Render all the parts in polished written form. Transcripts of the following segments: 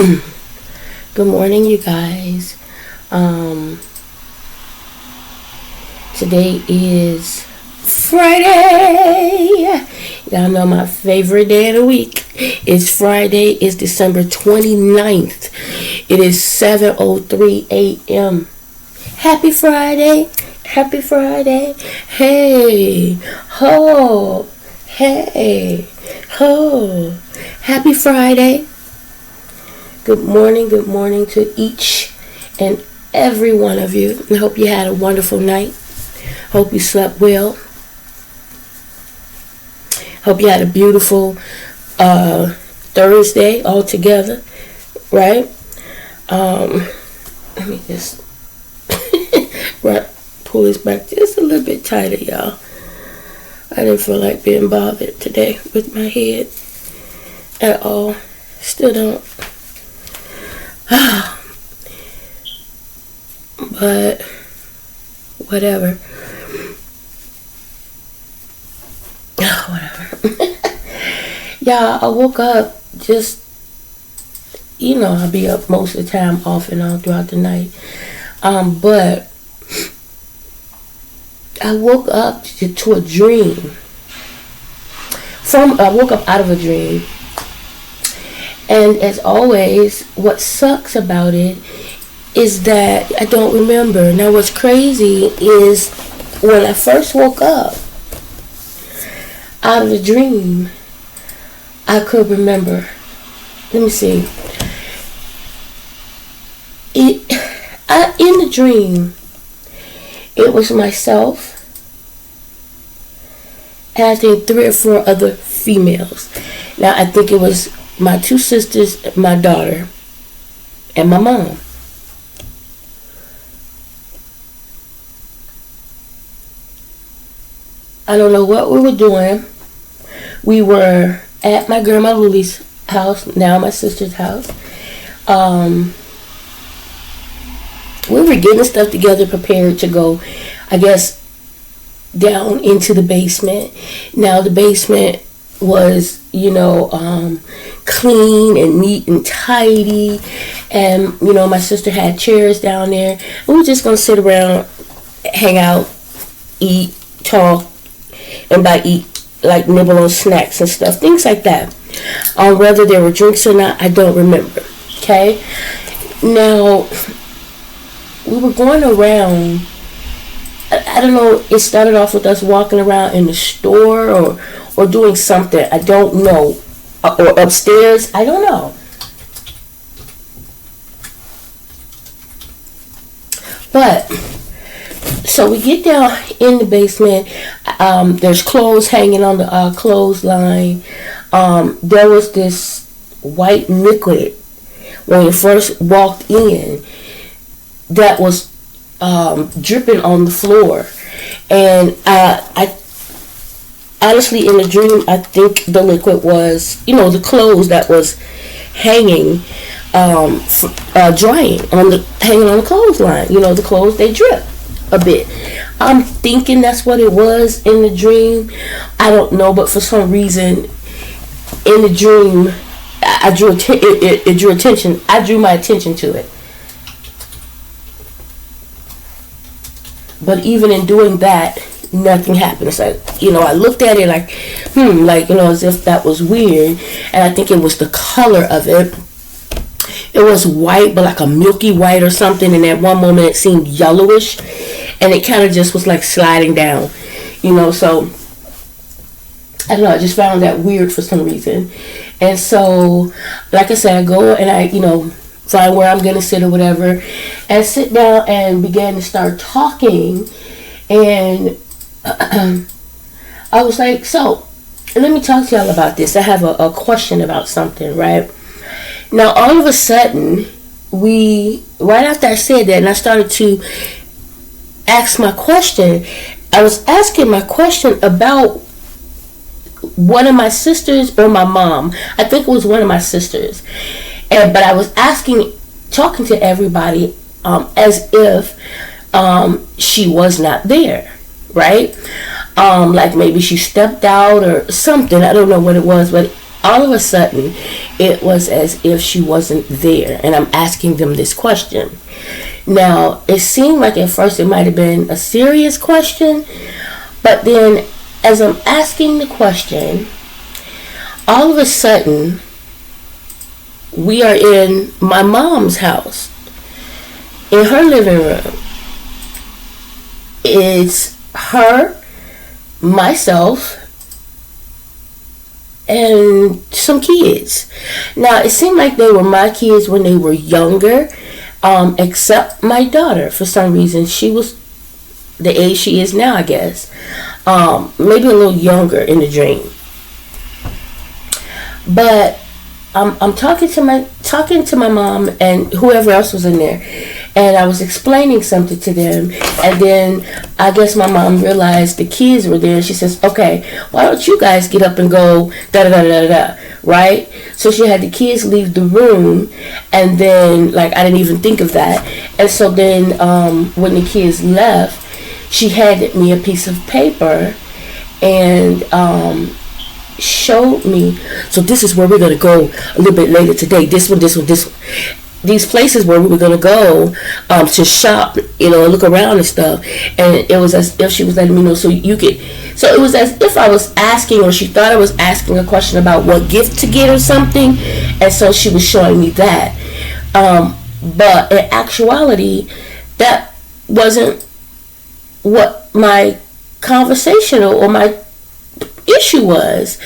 Good morning, you guys. Today is Friday. Y'all know my favorite day of the week is Friday. It's December 29th. It is 7:03 a.m. Happy Friday. Happy Friday. Hey. Ho. Hey. Ho. Happy Friday. Good morning to each and every one of you. I hope you had a wonderful night. Hope you slept well. Hope you had a beautiful Thursday all together, right? Let me just pull this back just a little bit tighter, y'all. I didn't feel like being bothered today with my head at all. Still don't. But whatever. Yeah, I woke up just, I'll be up most of the time off and on throughout the night. But I woke up to a dream. I woke up out of a dream. And as always, what sucks about it is that I don't remember. Now what's crazy is when I first woke up out of the dream, I could remember. Let me see. In the dream, it was myself and I think 3 or 4 other females. Now I think it was my 2 sisters, my daughter, and my mom. I don't know what we were doing. We were at my grandma Lily's house, now my sister's house. We were getting stuff together, prepared to go, I guess, down into the basement. Now the basement was, clean and neat and tidy. And, my sister had chairs down there. We were just going to sit around, hang out, eat, talk, and nibble on snacks and stuff, things like that. Whether there were drinks or not, I don't remember. Okay? Now, we were going around. I don't know, it started off with us walking around in the store or doing something. I don't know. Or upstairs. I don't know. But, so we get down in the basement. There's clothes hanging on the clothesline. There was this white liquid when we first walked in that was dripping on the floor. And I honestly, in the dream, I think the liquid was, the clothes that was hanging, drying, hanging on the clothesline. The clothes, they drip a bit. I'm thinking that's what it was in the dream. I don't know, but for some reason, in the dream, I drew my attention to it. But even in doing that, nothing happened. It's like, I looked at it like, as if that was weird. And I think it was the color of it. It was white, but like a milky white or something. And at one moment it seemed yellowish. And it kind of just was like sliding down, So, I don't know. I just found that weird for some reason. And so, like I said, I go and I, find where I'm going to sit or whatever. And sit down and began to start talking. And I was like, so, let me talk to y'all about this. I have a question about something, right? Now, all of a sudden, right after I said that, and I started to ask my question, I was asking my question about one of my sisters or my mom. I think it was one of my sisters. But I was talking to everybody as if she was not there, right? Like maybe she stepped out or something. I don't know what it was, but all of a sudden, it was as if she wasn't there. And I'm asking them this question. Now, it seemed like at first it might have been a serious question, but then as I'm asking the question, all of a sudden, we are in my mom's house, in her living room. It's her, myself, and some kids. Now, it seemed like they were my kids when they were younger, except my daughter. For some reason, she was the age she is now, I guess. Maybe a little younger in the dream. But I'm talking to my mom and whoever else was in there, and I was explaining something to them, and then I guess my mom realized the kids were there. She says, "Okay, why don't you guys get up and go da da da da da," right? So she had the kids leave the room, and then like I didn't even think of that, and so then when the kids left, she handed me a piece of paper, and showed me, so this is where we're going to go a little bit later today. This one. These places where we were going to go to shop, look around and stuff. And it was as if she was letting me know so it was as if I was asking, or she thought I was asking a question about what gift to get or something. And so she was showing me that. But in actuality, that wasn't what my conversation or my issue was.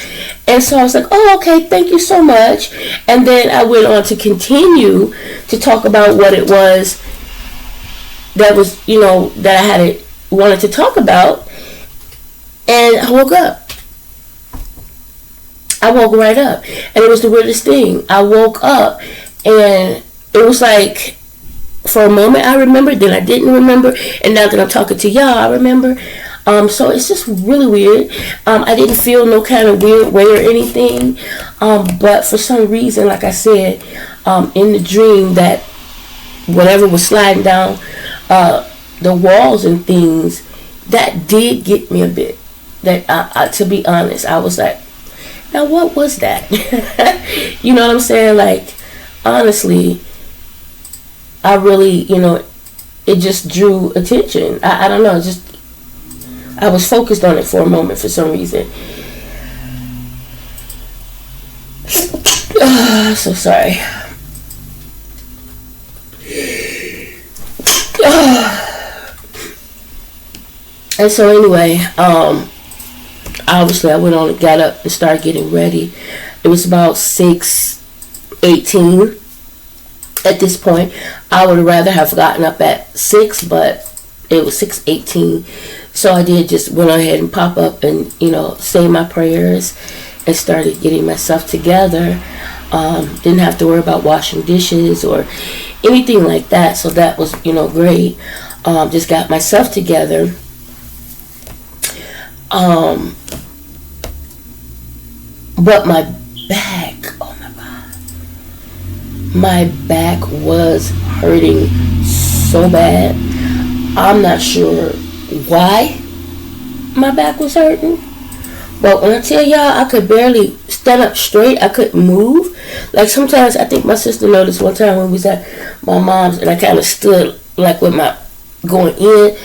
And so I was like, oh, okay, thank you so much. And then I went on to continue to talk about what it was that was, that I wanted to talk about. And I woke up. I woke right up. And it was the weirdest thing. I woke up and it was like, for a moment I remembered, then I didn't remember. And now that I'm talking to y'all, I remember. So it's just really weird. I didn't feel no kind of weird way or anything. But for some reason, like I said, in the dream, that whatever was sliding down the walls and things, that did get me a bit. That to be honest, I was like, now what was that? You know what I'm saying? Like, honestly, I really, it just drew attention. I don't know, I was focused on it for a moment for some reason. So sorry. And so anyway, obviously I went on and got up and started getting ready. It was about 6:18 at this point. I would rather have gotten up at 6, but it was 6:18. So I did just went ahead and pop up and, say my prayers and started getting myself together. Didn't have to worry about washing dishes or anything like that. So that was, great. Just got myself together. But my back, oh my God. My back was hurting so bad. I'm not sure why my back was hurting, but when I tell y'all I could barely stand up straight, I couldn't move. Like sometimes, I think my sister noticed one time when we was at my mom's and I kind of stood like with my going in,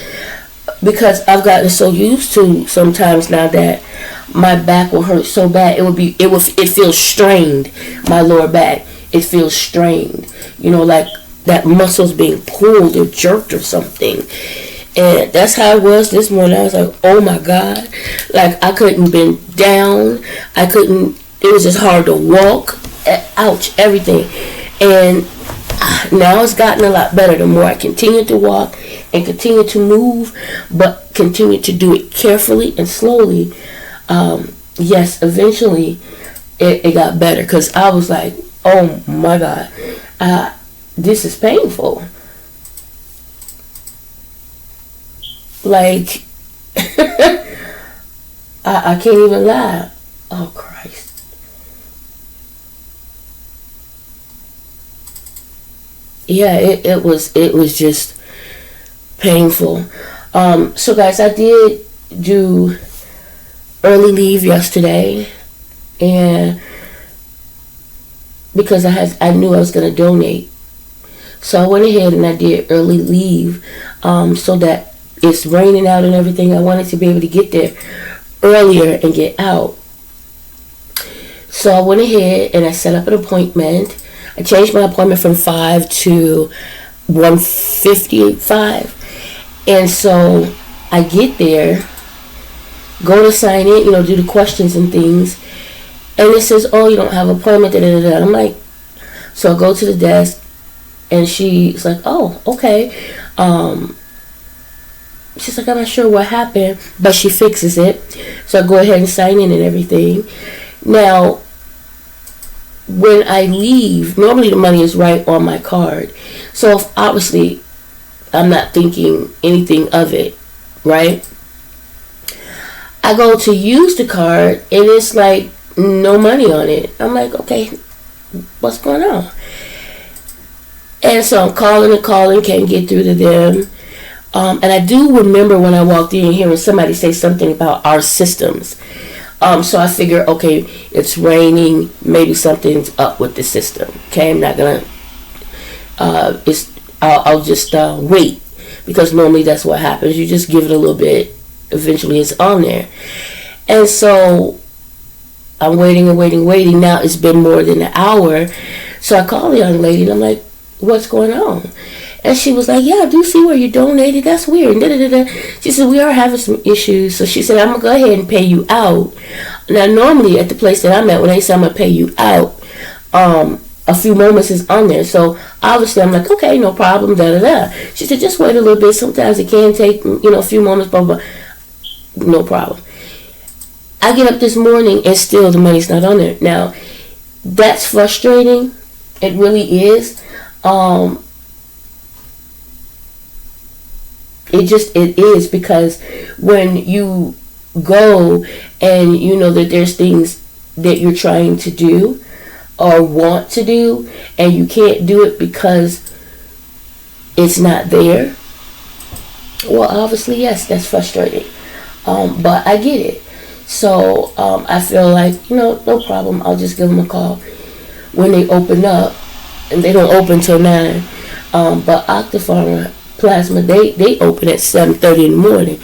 because I've gotten so used to sometimes now that my back will hurt so bad, it feels strained. My lower back, it feels strained, like that muscle's being pulled or jerked or something. And that's how it was this morning. I was like, oh my God. Like, I couldn't bend down. It was just hard to walk. Ouch, everything. And now it's gotten a lot better the more I continue to walk and continue to move, but continue to do it carefully and slowly. Yes, eventually it got better, because I was like, oh my God, this is painful. Like, I can't even lie. Oh, Christ. Yeah, it was just painful. So guys, I did do early leave yesterday, and because I knew I was going to donate. So I went ahead and I did early leave, so that it's raining out and everything. I wanted to be able to get there earlier and get out. So I went ahead and I set up an appointment. I changed my appointment from 5 to 1:55. And so I get there, go to sign in, do the questions and things. And it says, oh, you don't have an appointment, I'm like, so I go to the desk. And she's like, oh, okay. She's like, I'm not sure what happened, but she fixes it. So I go ahead and sign in and everything. Now, when I leave, normally the money is right on my card. So obviously, I'm not thinking anything of it, right? I go to use the card, and it's like no money on it. I'm like, okay, what's going on? And so I'm calling, can't get through to them. And I do remember when I walked in hearing somebody say something about our systems. So I figure, okay, it's raining, maybe something's up with the system. Okay, I'm not gonna. I'll just wait, because normally that's what happens. You just give it a little bit. Eventually, it's on there. And so I'm waiting. Now it's been more than an hour. So I call the young lady and I'm like, what's going on? And she was like, yeah, I do see where you donated. That's weird. She said, we are having some issues. So she said, I'm going to go ahead and pay you out. Now, normally at the place that I'm at, when they say I'm going to pay you out, a few moments is on there. So obviously I'm like, okay, no problem, She said, just wait a little bit. Sometimes it can take, a few moments, blah, blah. No problem. I get up this morning and still the money's not on there. Now, that's frustrating. It really is. It is, because when you go and you know that there's things that you're trying to do or want to do and you can't do it because it's not there, well, obviously, yes, that's frustrating. But I get it. So I feel like, no problem. I'll just give them a call when they open up. And they don't open till 9. But Octapharma Plasma, they open at 7:30 in the morning.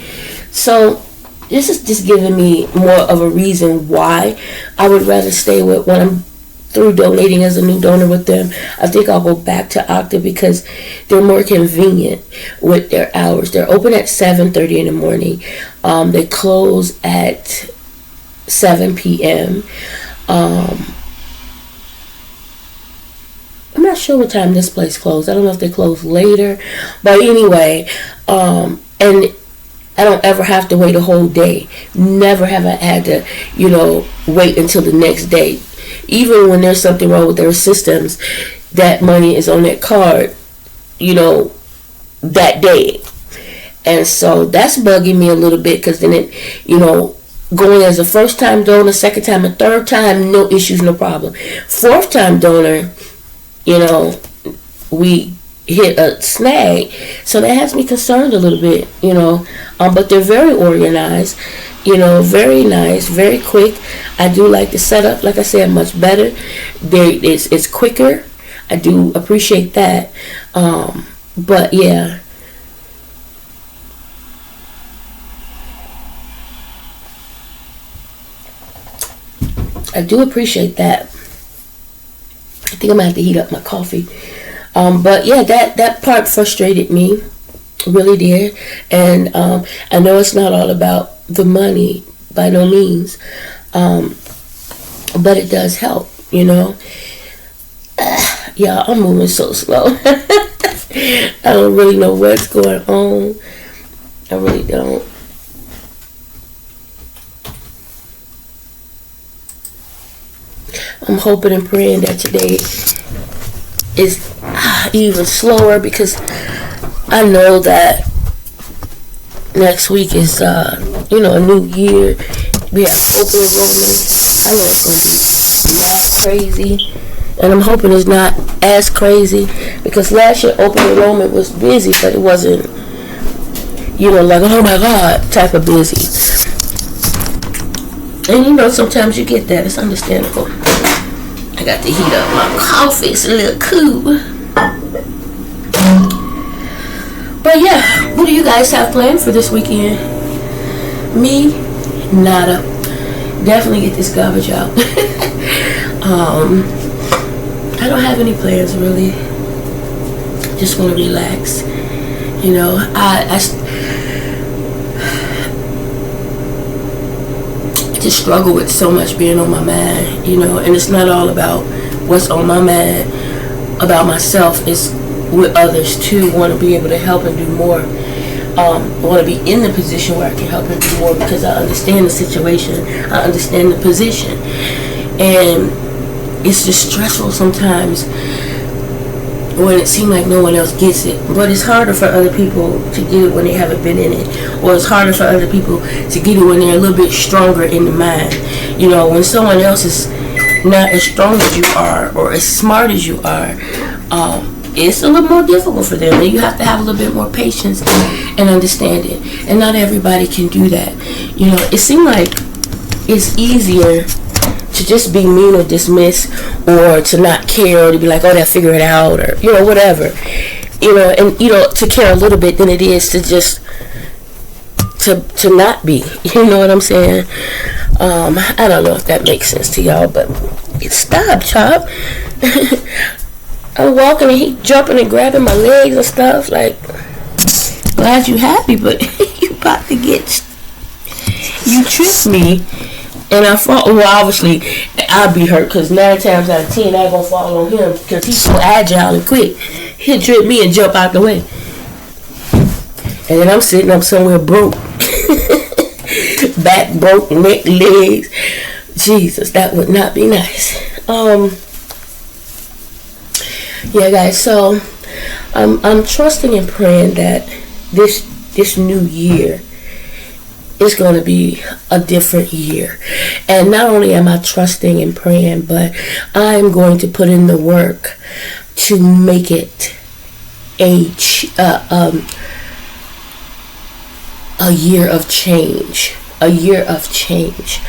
So this is just giving me more of a reason why I would rather stay with, when I'm through donating as a new donor with them, I think I'll go back to Octa because they're more convenient with their hours. They're open at 7:30 in the morning. They close at 7 p.m. I'm not sure what time this place closed. I don't know if they close later. But anyway, and I don't ever have to wait a whole day. Never have I had to, wait until the next day. Even when there's something wrong with their systems, that money is on that card, that day. And so that's bugging me a little bit, because then it, going as a first time donor, second time, and third time, no issues, no problem. Fourth time donor, we hit a snag, so that has me concerned a little bit, but they're very organized, very nice, very quick. I do like the setup, like I said, much better. It's quicker. I do appreciate that, but yeah. I do appreciate that. I think I'm going to have to heat up my coffee. But yeah, that part frustrated me. Really did. And I know it's not all about the money, by no means. But it does help, Yeah, I'm moving so slow. I don't really know what's going on. I really don't. I'm hoping and praying that today is even slower, because I know that next week is, a new year. We have open enrollment. I know it's going to be mad crazy, and I'm hoping it's not as crazy, because last year open enrollment was busy, but it wasn't, like, oh my God, type of busy. And sometimes you get that. It's understandable. I got to heat up my coffee. It's a little cool. But yeah, what do you guys have planned for this weekend? Me, nada. Definitely get this garbage out. I don't have any plans really. Just want to relax. You know, I just struggle with so much being on my mind, you know, and it's not all about what's on my mind about myself. It's with others too. Want to be able to help and do more. Want to be in the position where I can help and do more because I understand the situation. I understand the position, and it's just stressful sometimes when it seems like no one else gets it. But it's harder for other people to get it when they haven't been in it, or it's harder for other people to get it when they're a little bit stronger in the mind. You know, when someone else is not as strong as you are or as smart as you are, it's a little more difficult for them, and you have to have a little bit more patience and understanding. And not everybody can do that. You know, it seems like it's easier to just be mean or dismiss, or to not care, or to be like, oh, they'll figure it out, or, you know, whatever. You know, and, you know, to care a little bit than it is to just to not be. You know what I'm saying? I don't know if that makes sense to y'all, but stop, Chop. I'm walking and he jumping and grabbing my legs and stuff. Like, glad you happy, but you about to get, you tricked me. And I fall. Well, obviously, I'll be hurt because 9 times out of 10, I ain't gonna fall on him because he's so agile and quick. He'll trip me and jump out the way. And then I'm sitting up somewhere broke, back broke, neck, legs. Jesus, that would not be nice. Yeah, guys. So I'm trusting and praying that this new year is going to be a different year. And not only am I trusting and praying, but I'm going to put in the work to make it a year of change. A year of change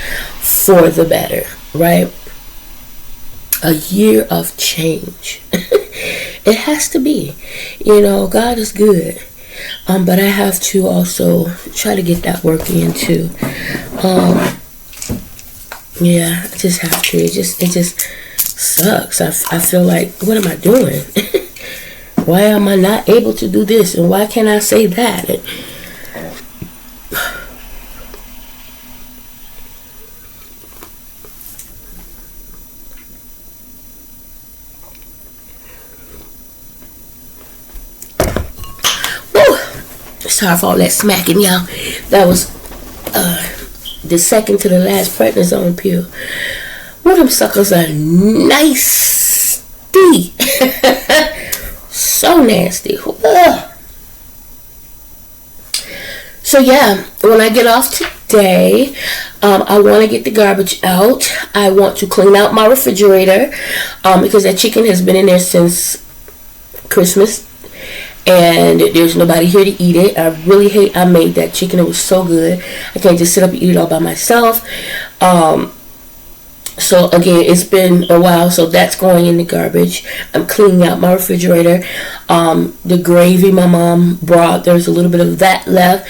for the better, right? A year of change. It has to be. You know, God is good. But I have to also try to get that work in too. Yeah, I just have to. It just sucks. I feel like, what am I doing? Why am I not able to do this? And why can't I say that? Sorry for all that smacking, y'all. That was the second to the last prednisone pill. Well, them suckers are nasty. So nasty. Ugh. So yeah, when I get off today, I want to get the garbage out. I want to clean out my refrigerator because that chicken has been in there since Christmas. And there's nobody here to eat it. I really hate I made that chicken. It was so good. I can't just sit up and eat it all by myself. So again, it's been a while, so that's going in the garbage. I'm cleaning out my refrigerator. The gravy my mom brought, there's a little bit of that left.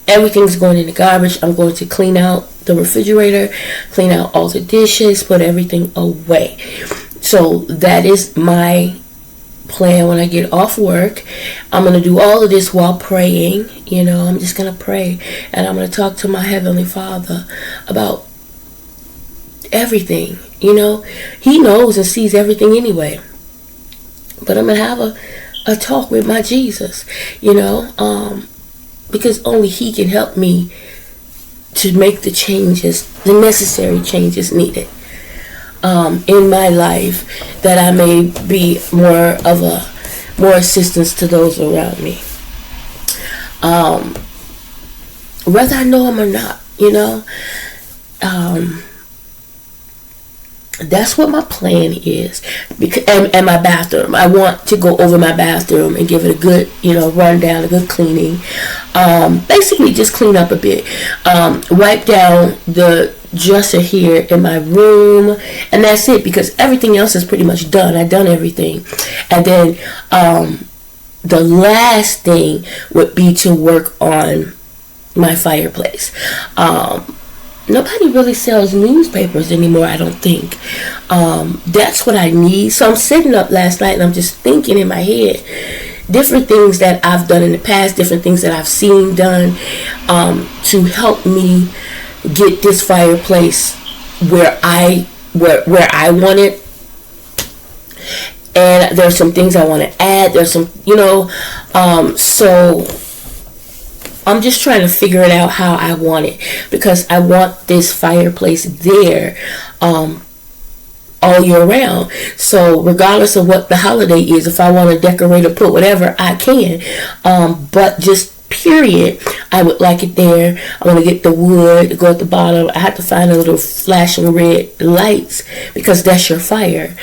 Everything's going in the garbage. I'm going to clean out the refrigerator, clean out all the dishes, put everything away. So that is my plan when I get off work. I'm going to do all of this while praying. You know, I'm just going to pray, and I'm going to talk to my Heavenly Father about everything. You know, He knows and sees everything anyway, but I'm going to have a talk with my Jesus, you know, because only He can help me to make the changes, the necessary changes needed in my life, that I may be more assistance to those around me, whether I know them or not, you know. That's what my plan is. And my bathroom, I want to go over my bathroom and give it a good, you know, rundown, a good cleaning. Basically just clean up a bit, wipe down the dresser here in my room, and that's it, because everything else is pretty much done. I've done everything. And then the last thing would be to work on my fireplace. Nobody really sells newspapers anymore, I don't think. That's what I need. So I'm sitting up last night and I'm just thinking in my head different things that I've done in the past, different things that I've seen done, to help me get this fireplace where I want it. And there's some things I want to add. There's some, so I'm just trying to figure it out how I want it, because I want this fireplace there all year round. So regardless of what the holiday is, if I want to decorate or put whatever, I can. But just period, I would like it there. I want to get the wood to go at the bottom. I have to find a little flashing red lights, because that's your fire.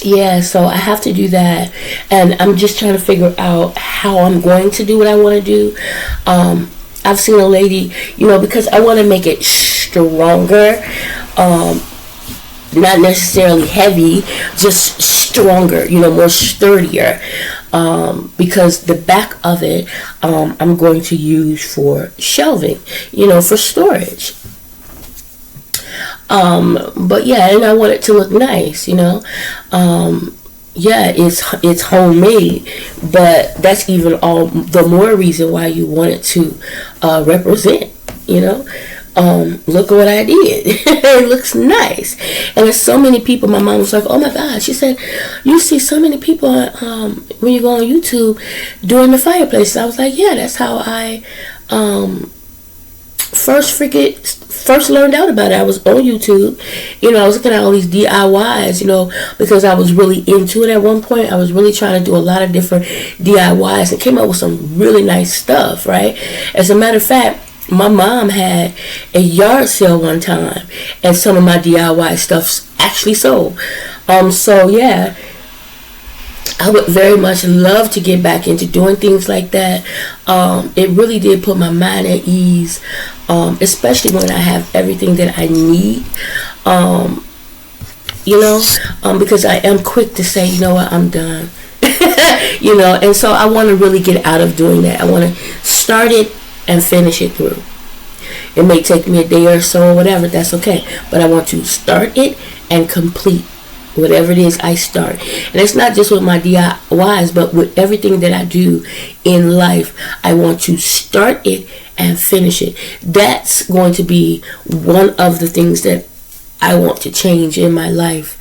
Yeah, so I have to do that, and I'm just trying to figure out how I'm going to do what I want to do. I've seen a lady, because I want to make it stronger, not necessarily heavy, just stronger, more sturdier, because the back of it, I'm going to use for shelving, for storage. But yeah, and I want it to look nice, yeah, it's homemade, but that's even all the more reason why you want it to represent, look at what I did. It looks nice. And there's so many people. My mom was like, oh my God, she said, you see so many people when you go on YouTube doing the fireplace. I was like, yeah, that's how I first learned out about it. I was on YouTube, I was looking at all these DIYs, because I was really into it at one point. I was really trying to do a lot of different DIYs and came up with some really nice stuff, right? As a matter of fact, my mom had a yard sale one time, and some of my DIY stuff actually sold. So yeah, I would very much love to get back into doing things like that. It really did put my mind at ease, especially when I have everything that I need, because I am quick to say, you know what, I'm done. And so I want to really get out of doing that. I want to start it and finish it through. It may take me a day or so or whatever, that's okay. But I want to start it and complete whatever it is I start. And it's not just with my DIYs, but with everything that I do in life. I want to start it and finish it. That's going to be one of the things that I want to change in my life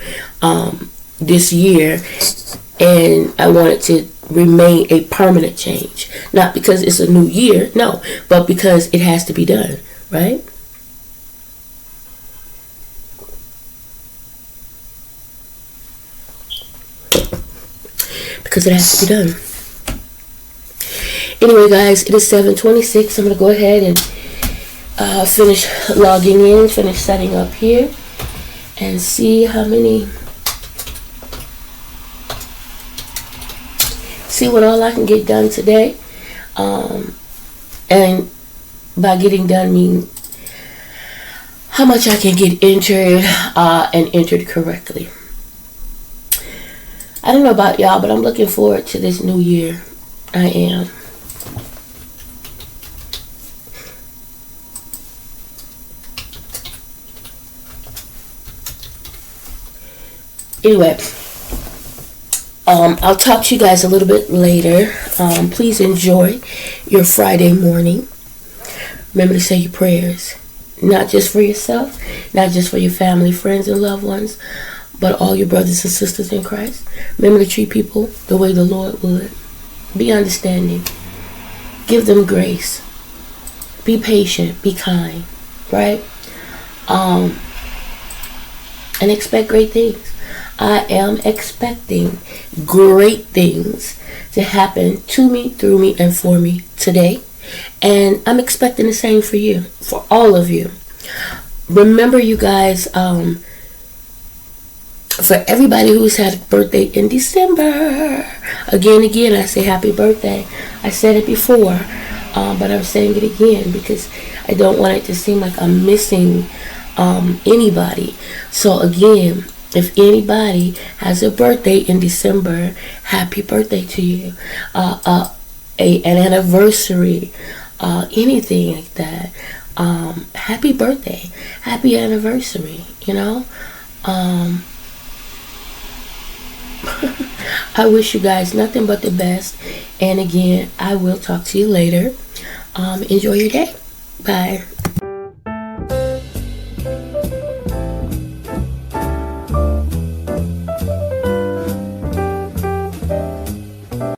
this year. And I want it to remain a permanent change. Not because it's a new year, no, but because it has to be done, right? Because it has to be done. Anyway, guys, it is 7:26. I'm going to go ahead and finish logging in, finish setting up here, and see what all I can get done today. And by getting done, mean how much I can get entered and entered correctly. I don't know about y'all, but I'm looking forward to this new year. I am. Anyway, I'll talk to you guys a little bit later. Please enjoy your Friday morning. Remember to say your prayers, not just for yourself, not just for your family, friends, and loved ones, but all your brothers and sisters in Christ. Remember to treat people the way the Lord would. Be understanding. Give them grace. Be patient. Be kind. Right? And expect great things. I am expecting great things to happen to me, through me, and for me today. And I'm expecting the same for you, for all of you. Remember, you guys, for everybody who's had a birthday in December, again, I say happy birthday. I said it before. But I'm saying it again because I don't want it to seem like I'm missing anybody. So again, if anybody has a birthday in December, happy birthday to you. An anniversary, anything like that. Happy birthday, happy anniversary. I wish you guys nothing but the best. And again, I will talk to you later. Enjoy your day. Bye.